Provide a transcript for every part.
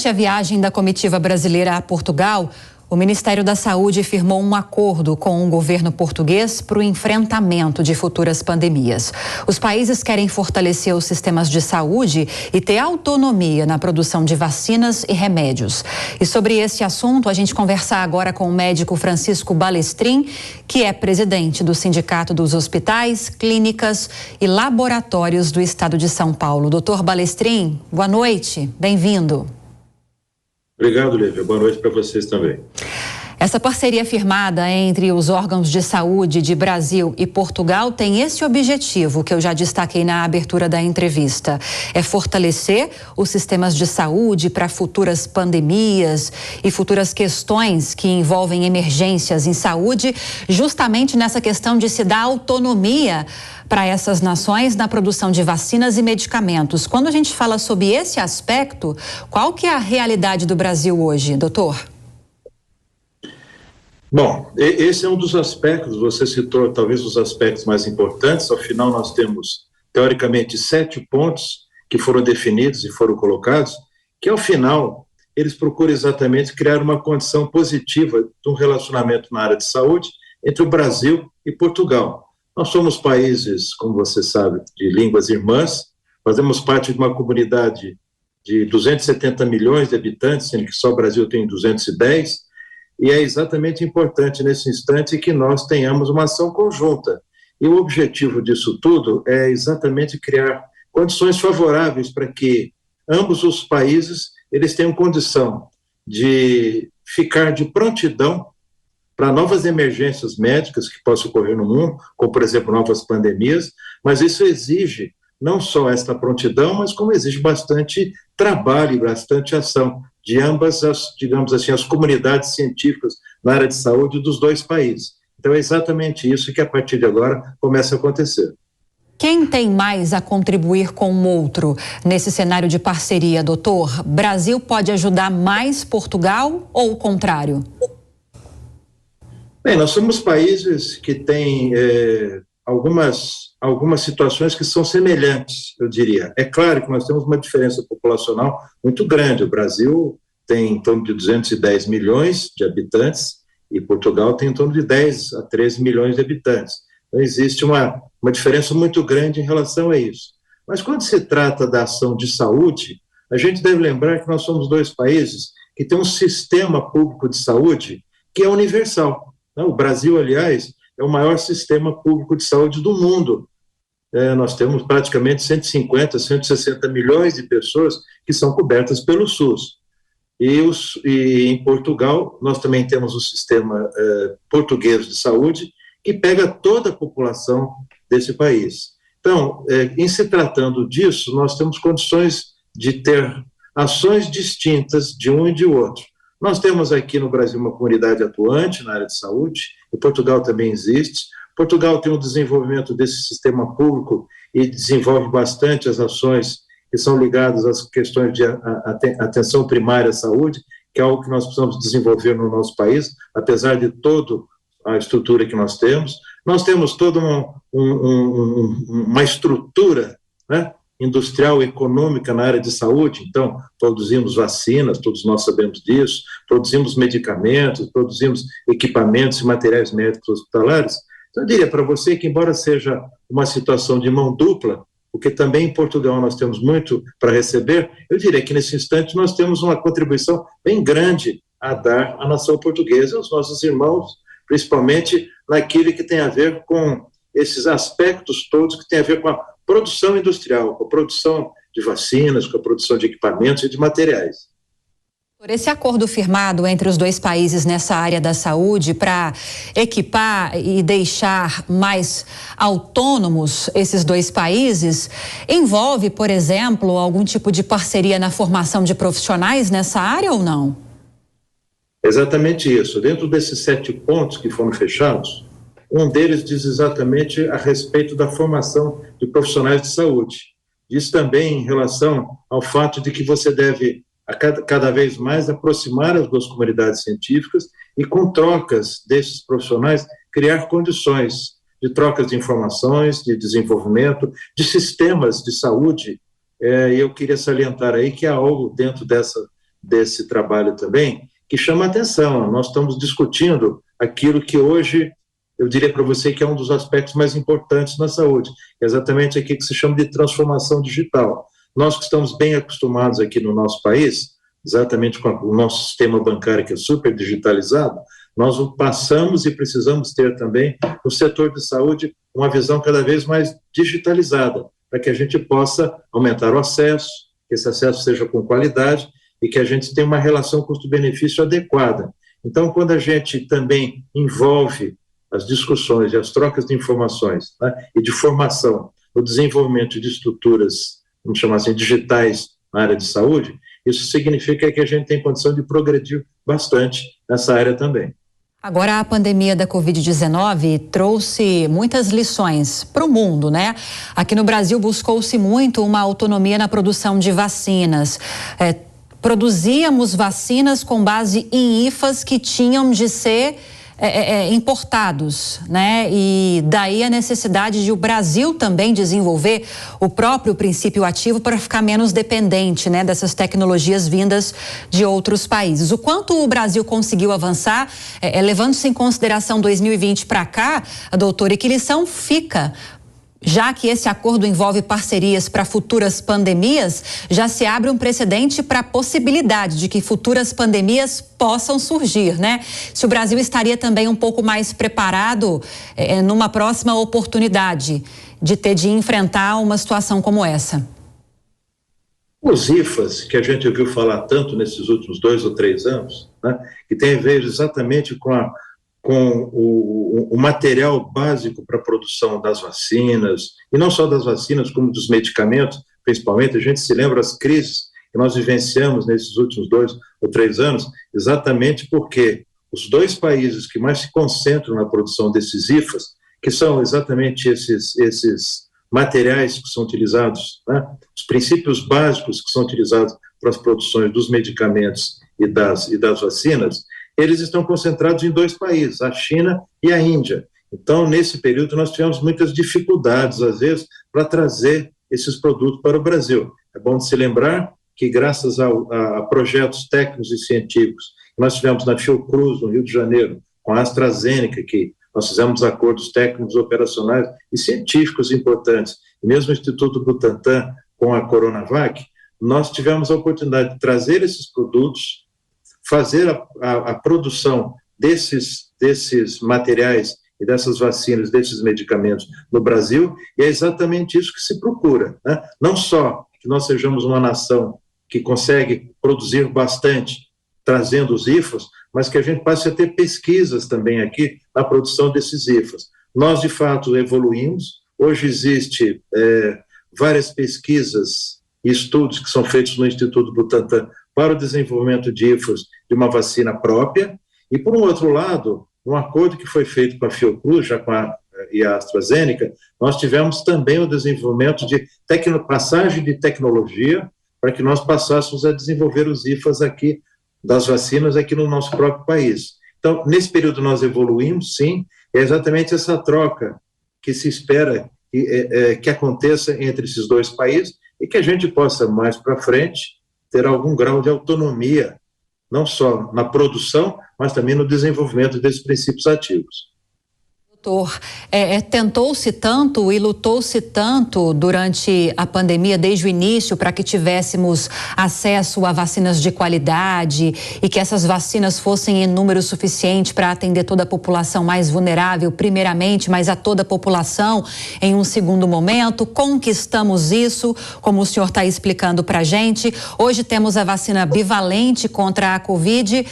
Durante a viagem da comitiva brasileira a Portugal, o Ministério da Saúde firmou um acordo com o governo português para o enfrentamento de futuras pandemias. Os países querem fortalecer os sistemas de saúde e ter autonomia na produção de vacinas e remédios. E sobre esse assunto, a gente conversa agora com o médico Francisco Balestrin, que é presidente do Sindicato dos Hospitais, Clínicas e Laboratórios do Estado de São Paulo. Doutor Balestrin, boa noite, bem-vindo. Obrigado, Lívia. Boa noite para vocês também. Essa parceria firmada entre os órgãos de saúde de Brasil e Portugal tem esse objetivo que eu já destaquei na abertura da entrevista. É fortalecer os sistemas de saúde para futuras pandemias e futuras questões que envolvem emergências em saúde, justamente nessa questão de se dar autonomia para essas nações na produção de vacinas e medicamentos. Quando a gente fala sobre esse aspecto, qual que é a realidade do Brasil hoje, doutor? Bom, esse é um dos aspectos, você citou talvez os aspectos mais importantes. Ao final nós temos, teoricamente, 7 pontos que foram definidos e foram colocados, que ao final eles procuram exatamente criar uma condição positiva de um relacionamento na área de saúde entre o Brasil e Portugal. Nós somos países, como você sabe, de línguas irmãs, fazemos parte de uma comunidade de 270 milhões de habitantes, sendo que só o Brasil tem 210, e é exatamente importante nesse instante que nós tenhamos uma ação conjunta. E o objetivo disso tudo é exatamente criar condições favoráveis para que ambos os países eles tenham condição de ficar de prontidão para novas emergências médicas que possam ocorrer no mundo, como, por exemplo, novas pandemias, mas isso exige não só esta prontidão, mas como exige bastante trabalho e bastante ação de ambas as, digamos assim, as comunidades científicas na área de saúde dos dois países. Então é exatamente isso que a partir de agora começa a acontecer. Quem tem mais a contribuir com o outro nesse cenário de parceria, doutor? Brasil pode ajudar mais Portugal ou o contrário? Bem, nós somos países que têm algumas situações que são semelhantes, eu diria. É claro que nós temos uma diferença populacional muito grande. O Brasil tem em torno de 210 milhões de habitantes e Portugal tem em torno de 10 a 13 milhões de habitantes. Então existe uma diferença muito grande em relação a isso. Mas quando se trata da ação de saúde, a gente deve lembrar que nós somos dois países que têm um sistema público de saúde que é universal. O Brasil, aliás, é o maior sistema público de saúde do mundo. Nós temos praticamente 150, 160 milhões de pessoas que são cobertas pelo SUS. E em Portugal, nós também temos o sistema português de saúde, que pega toda a população desse país. Então, em se tratando disso, nós temos condições de ter ações distintas de um e de outro. Nós temos aqui no Brasil uma comunidade atuante na área de saúde, e Portugal também existe. Portugal tem um desenvolvimento desse sistema público e desenvolve bastante as ações que são ligadas às questões de atenção primária à saúde, que é algo que nós precisamos desenvolver no nosso país, apesar de toda a estrutura que nós temos. Nós temos toda uma estrutura, né, industrial e econômica na área de saúde. Então, produzimos vacinas, todos nós sabemos disso, produzimos medicamentos, produzimos equipamentos e materiais médicos hospitalares. Então, eu diria para você que, embora seja uma situação de mão dupla, porque também em Portugal nós temos muito para receber, eu diria que nesse instante nós temos uma contribuição bem grande a dar à nação portuguesa, aos nossos irmãos, principalmente naquilo que tem a ver com esses aspectos todos que tem a ver com a produção industrial, com a produção de vacinas, com a produção de equipamentos e de materiais. Por esse acordo firmado entre os dois países nessa área da saúde para equipar e deixar mais autônomos esses dois países, envolve, por exemplo, algum tipo de parceria na formação de profissionais nessa área ou não? Exatamente isso. Dentro desses 7 pontos que foram fechados, um deles diz exatamente a respeito da formação de profissionais de saúde. Diz também em relação ao fato de que você deve, cada vez mais, aproximar as duas comunidades científicas e, com trocas desses profissionais, criar condições de trocas de informações, de desenvolvimento, de sistemas de saúde. E eu queria salientar aí que há algo dentro desse trabalho também, que chama a atenção. Nós estamos discutindo aquilo que hoje, eu diria para você que é um dos aspectos mais importantes na saúde, é exatamente aquilo que se chama de transformação digital. Nós que estamos bem acostumados aqui no nosso país, exatamente com o nosso sistema bancário que é super digitalizado, nós passamos e precisamos ter também no setor de saúde uma visão cada vez mais digitalizada, para que a gente possa aumentar o acesso, que esse acesso seja com qualidade e que a gente tenha uma relação custo-benefício adequada. Então, quando a gente também envolve as discussões e as trocas de informações, né, e de formação, o desenvolvimento de estruturas, vamos chamar assim, digitais na área de saúde, isso significa que a gente tem condição de progredir bastante nessa área também. Agora, a pandemia da Covid-19 trouxe muitas lições para o mundo, né? Aqui no Brasil buscou-se muito uma autonomia na produção de vacinas. Produzíamos vacinas com base em IFAs que tinham de ser importados, né? E daí a necessidade de o Brasil também desenvolver o próprio princípio ativo para ficar menos dependente, né, dessas tecnologias vindas de outros países. O quanto o Brasil conseguiu avançar, levando-se em consideração 2020 para cá, doutora, e que lição fica? Já que esse acordo envolve parcerias para futuras pandemias, já se abre um precedente para a possibilidade de que futuras pandemias possam surgir, né? Se o Brasil estaria também um pouco mais preparado numa próxima oportunidade de enfrentar uma situação como essa. Os IFAs, que a gente ouviu falar tanto nesses últimos 2 ou 3 anos, né, que tem a ver exatamente com o material básico para a produção das vacinas, e não só das vacinas, como dos medicamentos, principalmente. A gente se lembra das crises que nós vivenciamos nesses últimos 2 ou 3 anos, exatamente porque os 2 países que mais se concentram na produção desses IFAs, que são exatamente esses materiais que são utilizados, né, os princípios básicos que são utilizados para as produções dos medicamentos e das vacinas, eles estão concentrados em 2 países, a China e a Índia. Então, nesse período, nós tivemos muitas dificuldades, às vezes, para trazer esses produtos para o Brasil. É bom de se lembrar que, graças a projetos técnicos e científicos que nós tivemos na Fiocruz, no Rio de Janeiro, com a AstraZeneca, que nós fizemos acordos técnicos, operacionais e científicos importantes, e mesmo o Instituto Butantan com a Coronavac, nós tivemos a oportunidade de trazer esses produtos, fazer a produção desses materiais e dessas vacinas, desses medicamentos no Brasil, e é exatamente isso que se procura, né? Não só que nós sejamos uma nação que consegue produzir bastante, trazendo os IFAs, mas que a gente passe a ter pesquisas também aqui na produção desses IFAs. Nós, de fato, evoluímos. Hoje existe várias pesquisas e estudos que são feitos no Instituto Butantan para o desenvolvimento de IFAs de uma vacina própria, e, por um outro lado, um acordo que foi feito com a Fiocruz, e a AstraZeneca, nós tivemos também o desenvolvimento de passagem de tecnologia para que nós passássemos a desenvolver os IFAs aqui, das vacinas aqui no nosso próprio país. Então, nesse período nós evoluímos, sim, é exatamente essa troca que se espera que aconteça entre esses 2 países e que a gente possa, mais para frente, ter algum grau de autonomia, não só na produção, mas também no desenvolvimento desses princípios ativos. Doutor, tentou-se tanto e lutou-se tanto durante a pandemia, desde o início, para que tivéssemos acesso a vacinas de qualidade e que essas vacinas fossem em número suficiente para atender toda a população mais vulnerável, primeiramente, mas a toda a população em um segundo momento. Conquistamos isso, como o senhor está explicando para a gente. Hoje temos a vacina bivalente contra a Covid,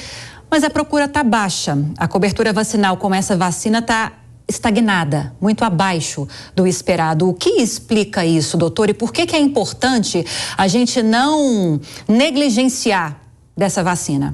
mas a procura está baixa. A cobertura vacinal com essa vacina está estagnada, muito abaixo do esperado. O que explica isso, doutor? E por que é importante a gente não negligenciar dessa vacina?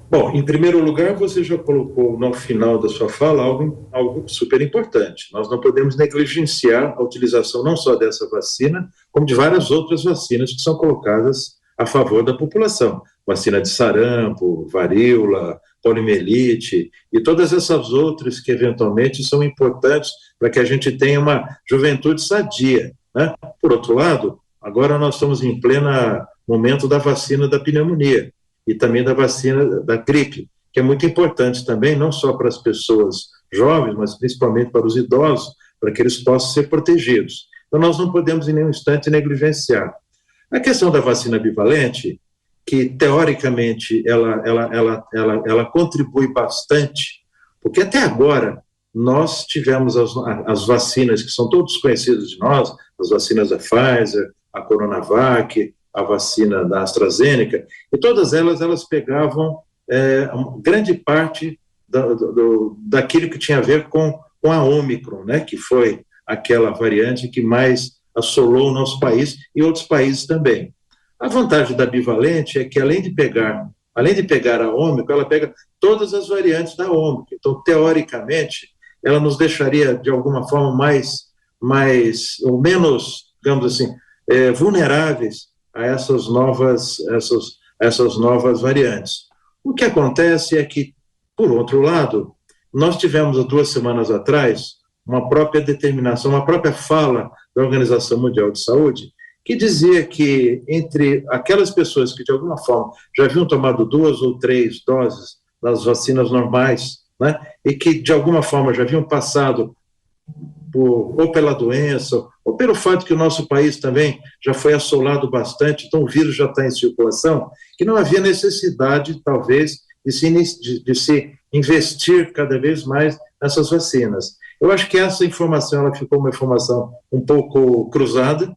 Bom, em primeiro lugar, você já colocou no final da sua fala algo super importante. Nós não podemos negligenciar a utilização não só dessa vacina, como de várias outras vacinas que são colocadas a favor da população. Vacina de sarampo, varíola, poliomielite e todas essas outras que eventualmente são importantes para que a gente tenha uma juventude sadia, né? Por outro lado, agora nós estamos em plena momento da vacina da pneumonia e também da vacina da gripe, que é muito importante também, não só para as pessoas jovens, mas principalmente para os idosos, para que eles possam ser protegidos. Então, nós não podemos em nenhum instante negligenciar. A questão da vacina bivalente, que teoricamente ela contribui bastante, porque até agora nós tivemos as vacinas que são todos conhecidas de nós, as vacinas da Pfizer, a Coronavac, a vacina da AstraZeneca, e todas elas pegavam grande parte daquilo que tinha a ver com a Ômicron, né, que foi aquela variante que mais assolou o nosso país e outros países também. A vantagem da bivalente é que, além de pegar a Ômicron, ela pega todas as variantes da Ômicron. Então, teoricamente, ela nos deixaria, de alguma forma, mais ou menos, digamos assim, vulneráveis a essas novas variantes. O que acontece é que, por outro lado, nós tivemos, há 2 semanas atrás, uma própria determinação, uma própria fala da Organização Mundial de Saúde, que dizia que entre aquelas pessoas que, de alguma forma, já haviam tomado 2 ou 3 doses das vacinas normais, né, e que, de alguma forma, já haviam passado ou pela doença, ou pelo fato que o nosso país também já foi assolado bastante, então o vírus já está em circulação, que não havia necessidade, talvez, de se investir cada vez mais nessas vacinas. Eu acho que essa informação, ela ficou uma informação um pouco cruzada,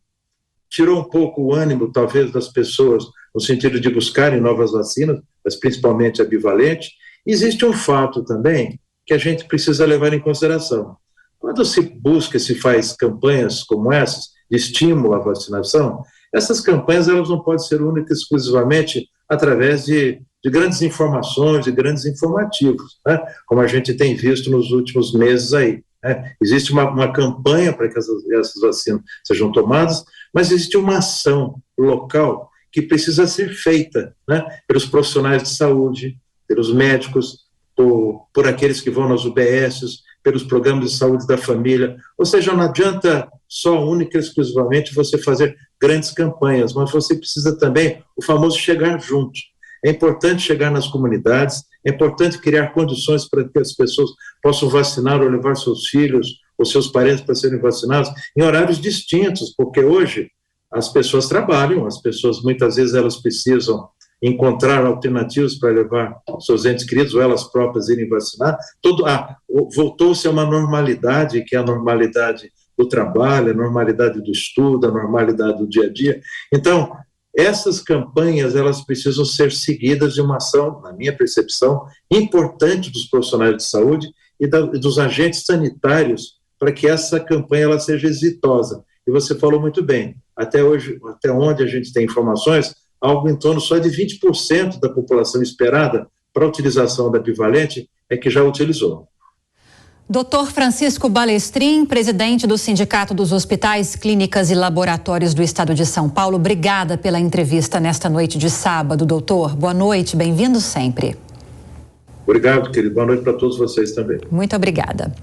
tirou um pouco o ânimo, talvez, das pessoas, no sentido de buscarem novas vacinas, mas principalmente a bivalente. Existe um fato também que a gente precisa levar em consideração. Quando se busca, se faz campanhas como essas, de estímulo à vacinação, essas campanhas elas não podem ser únicas e exclusivamente através de grandes informações e grandes informativos, né? Como a gente tem visto nos últimos meses aí. Né? Existe uma campanha para que essas vacinas sejam tomadas, mas existe uma ação local que precisa ser feita, né? Pelos profissionais de saúde, pelos médicos, por aqueles que vão nas UBSs, pelos programas de saúde da família. Ou seja, não adianta só, única e exclusivamente, você fazer grandes campanhas, mas você precisa também, o famoso chegar junto. É importante chegar nas comunidades, é importante criar condições para que as pessoas possam vacinar ou levar seus filhos ou seus parentes para serem vacinados em horários distintos, porque hoje as pessoas trabalham, as pessoas muitas vezes elas precisam encontrar alternativas para levar seus entes queridos ou elas próprias irem vacinar. Voltou-se a uma normalidade, que é a normalidade do trabalho, a normalidade do estudo, a normalidade do dia a dia. Então, essas campanhas, elas precisam ser seguidas de uma ação, na minha percepção, importante dos profissionais de saúde e dos agentes sanitários para que essa campanha ela seja exitosa. E você falou muito bem, até hoje, até onde a gente tem informações, algo em torno só de 20% da população esperada para a utilização da bivalente é que já utilizou. Dr. Francisco Balestrin, presidente do Sindicato dos Hospitais, Clínicas e Laboratórios do Estado de São Paulo, obrigada pela entrevista nesta noite de sábado, doutor. Boa noite, bem-vindo sempre. Obrigado, querido. Boa noite para todos vocês também. Muito obrigada.